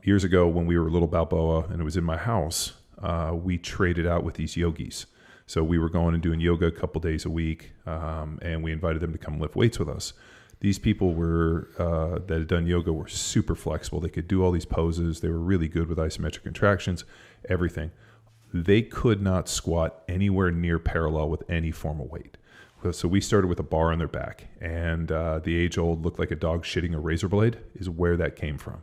years ago when we were a little Balboa and it was in my house, we traded out with these yogis. So we were going and doing yoga a couple days a week, and we invited them to come lift weights with us. These people were that had done yoga were super flexible. They could do all these poses. They were really good with isometric contractions, everything. They could not squat anywhere near parallel with any form of weight. So we started with a bar on their back, and the age-old looked like a dog shitting a razor blade is where that came from.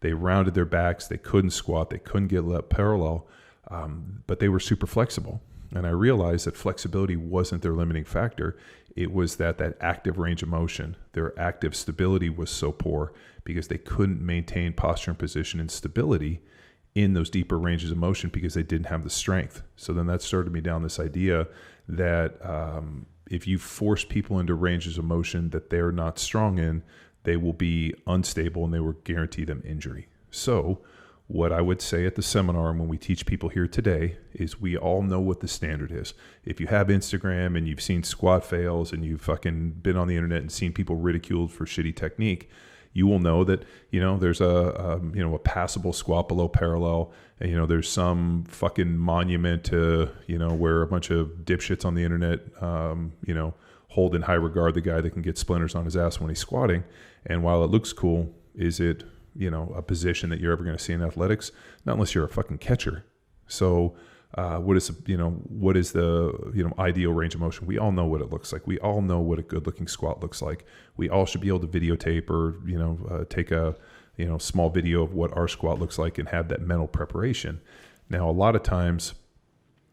They rounded their backs. They couldn't squat. They couldn't get parallel, but they were super flexible. And I realized that flexibility wasn't their limiting factor. It was that active range of motion, their active stability was so poor because they couldn't maintain posture and position and stability in those deeper ranges of motion because they didn't have the strength. So then that started me down this idea that if you force people into ranges of motion that they're not strong in, they will be unstable and they will guarantee them injury. So what I would say at the seminar and when we teach people here today is we all know what the standard is. If you have Instagram and you've seen squat fails and you've fucking been on the internet and seen people ridiculed for shitty technique, you will know that, there's a passable squat below parallel, and, there's some fucking monument to, where a bunch of dipshits on the internet, hold in high regard the guy that can get splinters on his ass when he's squatting. And while it looks cool, is it, a position that you're ever going to see in athletics? Not unless you're a fucking catcher. So what is the ideal range of motion? We all know what it looks like. We all know what a good looking squat looks like. We all should be able to videotape or take a small video of what our squat looks like and have that mental preparation. Now a lot of times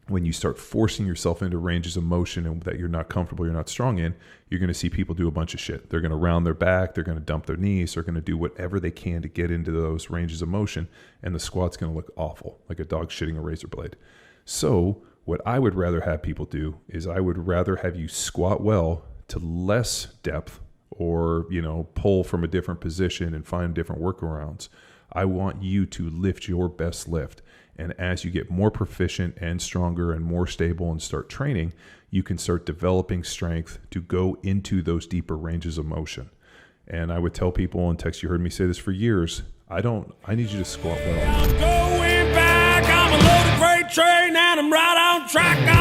when you start forcing yourself into ranges of motion and that you're not comfortable, you're not strong in, you're going to see people do a bunch of shit. They're going to round their back, they're going to dump their knees, they're going to do whatever they can to get into those ranges of motion, and the squat's going to look awful, like a dog shitting a razor blade. So what I would rather have people do is I would rather have you squat well to less depth or, pull from a different position and find different workarounds. I want you to lift your best lift. And as you get more proficient and stronger and more stable and start training, you can start developing strength to go into those deeper ranges of motion. And I would tell people, and Tex, you heard me say this for years, I need you to squat well. I'm going back, I'm a loaded freight train, and I'm right on track.